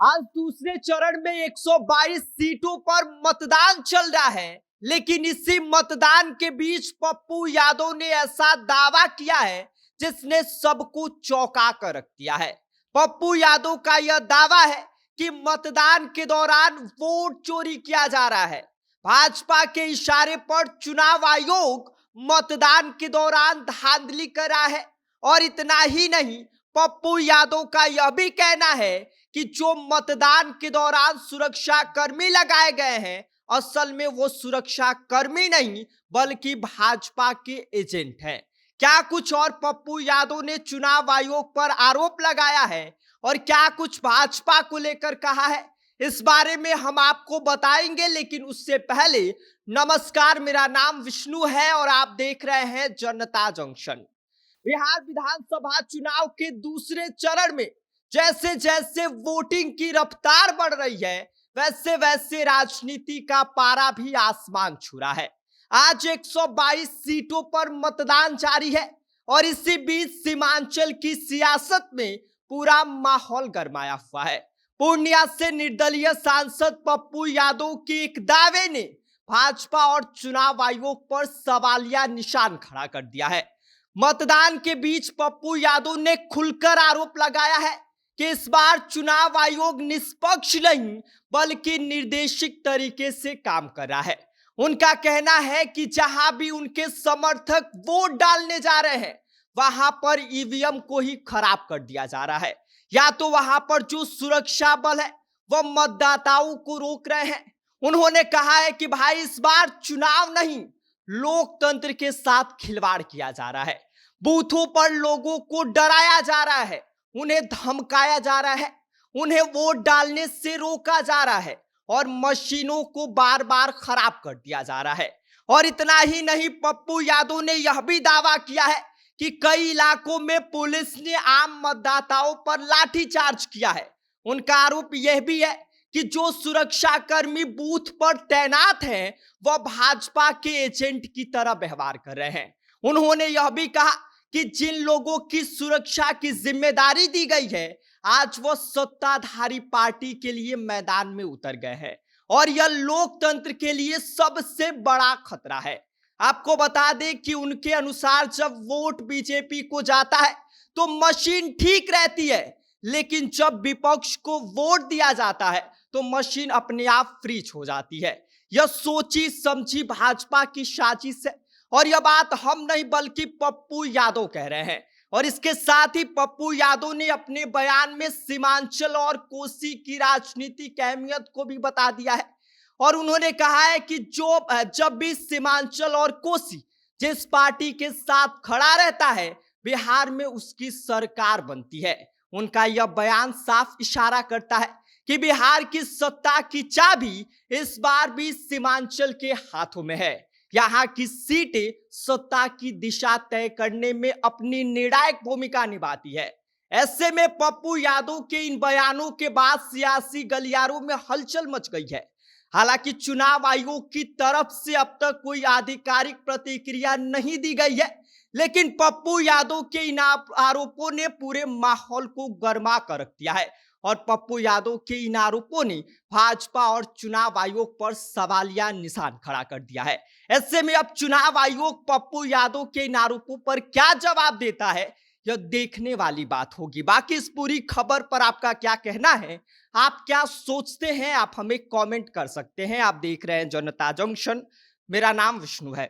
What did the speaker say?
आज दूसरे चरण में 122 सीटों पर मतदान चल रहा है, लेकिन इसी मतदान के बीच पप्पू यादव ने ऐसा दावा किया है जिसने सबको चौंका कर रख दिया है। पप्पू यादव का यह दावा है कि मतदान के दौरान वोट चोरी किया जा रहा है। भाजपा के इशारे पर चुनाव आयोग मतदान के दौरान धांधली कर रहा है। और इतना ही नहीं, पप्पू यादव का यह भी कहना है कि जो मतदान के दौरान सुरक्षा कर्मी लगाए गए हैं, असल में वो सुरक्षा कर्मी नहीं बल्कि भाजपा के एजेंट हैं। क्या कुछ और पप्पू यादव ने चुनाव आयोग पर आरोप लगाया है और क्या कुछ भाजपा को लेकर कहा है, इस बारे में हम आपको बताएंगे। लेकिन उससे पहले नमस्कार, मेरा नाम विष्णु है और आप देख रहे हैं जनता जंक्शन। बिहार विधानसभा चुनाव के दूसरे चरण में जैसे जैसे वोटिंग की रफ्तार बढ़ रही है, वैसे वैसे राजनीति का पारा भी आसमान छू रहा है। आज 122 सीटों पर मतदान जारी है और इसी बीच सीमांचल की सियासत में पूरा माहौल गरमाया हुआ है। पूर्णिया से निर्दलीय सांसद पप्पू यादव के एक दावे ने भाजपा और चुनाव आयोग पर सवालिया निशान खड़ा कर दिया है। मतदान के बीच पप्पू यादव ने खुलकर आरोप लगाया है कि इस बार चुनाव आयोग निष्पक्ष नहीं बल्कि निर्देशित तरीके से काम कर रहा है। उनका कहना है कि जहां भी उनके समर्थक वोट डालने जा रहे हैं, वहां पर ईवीएम को ही खराब कर दिया जा रहा है, या तो वहां पर जो सुरक्षा बल है वह मतदाताओं को रोक रहे हैं। उन्होंने कहा है कि भाई, इस बार चुनाव नहीं, लोकतंत्र के साथ खिलवाड़ किया जा रहा है। बूथों पर लोगों को डराया जा रहा है, उन्हें धमकाया जा रहा है, उन्हें वोट डालने से रोका जा रहा है और मशीनों को बार बार खराब कर दिया जा रहा है। और इतना ही नहीं, पप्पू यादव ने यह भी दावा किया है कि कई इलाकों में पुलिस ने आम मतदाताओं पर लाठीचार्ज किया है। उनका आरोप यह भी है कि जो सुरक्षा कर्मी बूथ पर तैनात हैं, वह भाजपा के एजेंट की तरह व्यवहार कर रहे हैं। उन्होंने यह भी कहा कि जिन लोगों की सुरक्षा की जिम्मेदारी दी गई है, आज वह सत्ताधारी पार्टी के लिए मैदान में उतर गए हैं और यह लोकतंत्र के लिए सबसे बड़ा खतरा है। आपको बता दें कि उनके अनुसार जब वोट बीजेपी को जाता है तो मशीन ठीक रहती है, लेकिन जब विपक्ष को वोट दिया जाता है तो मशीन अपने आप फ्रीज हो जाती है। यह सोची समझी भाजपा की साजिश है और यह बात हम नहीं बल्कि पप्पू यादव कह रहे हैं। और इसके साथ ही पप्पू यादव ने अपने बयान में सीमांचल और कोसी की राजनीतिक अहमियत को भी बता दिया है और उन्होंने कहा है कि जब भी सीमांचल और कोसी जिस पार्टी के साथ खड़ा रहता है, बिहार में उसकी सरकार बनती है। उनका यह बयान साफ इशारा करता है कि बिहार की सत्ता की चाबी इस बार भी सीमांचल के हाथों में है। यहाँ की सीटें सत्ता की दिशा तय करने में अपनी निर्णायक भूमिका निभाती है। ऐसे में पप्पू यादव के इन बयानों के बाद सियासी गलियारों में हलचल मच गई है। हालांकि चुनाव आयोग की तरफ से अब तक कोई आधिकारिक प्रतिक्रिया नहीं दी गई है, लेकिन पप्पू यादव के इन आरोपों ने पूरे माहौल को गर्मा कर रख दिया है और पप्पू यादव के इन आरोपों ने भाजपा और चुनाव आयोग पर सवालिया निशान खड़ा कर दिया है। ऐसे में अब चुनाव आयोग पप्पू यादव के इन आरोपों पर क्या जवाब देता है, यह देखने वाली बात होगी। बाकी इस पूरी खबर पर आपका क्या कहना है, आप क्या सोचते हैं, आप हमें कमेंट कर सकते हैं। आप देख रहे हैं जनता जंक्शन, मेरा नाम विष्णु है।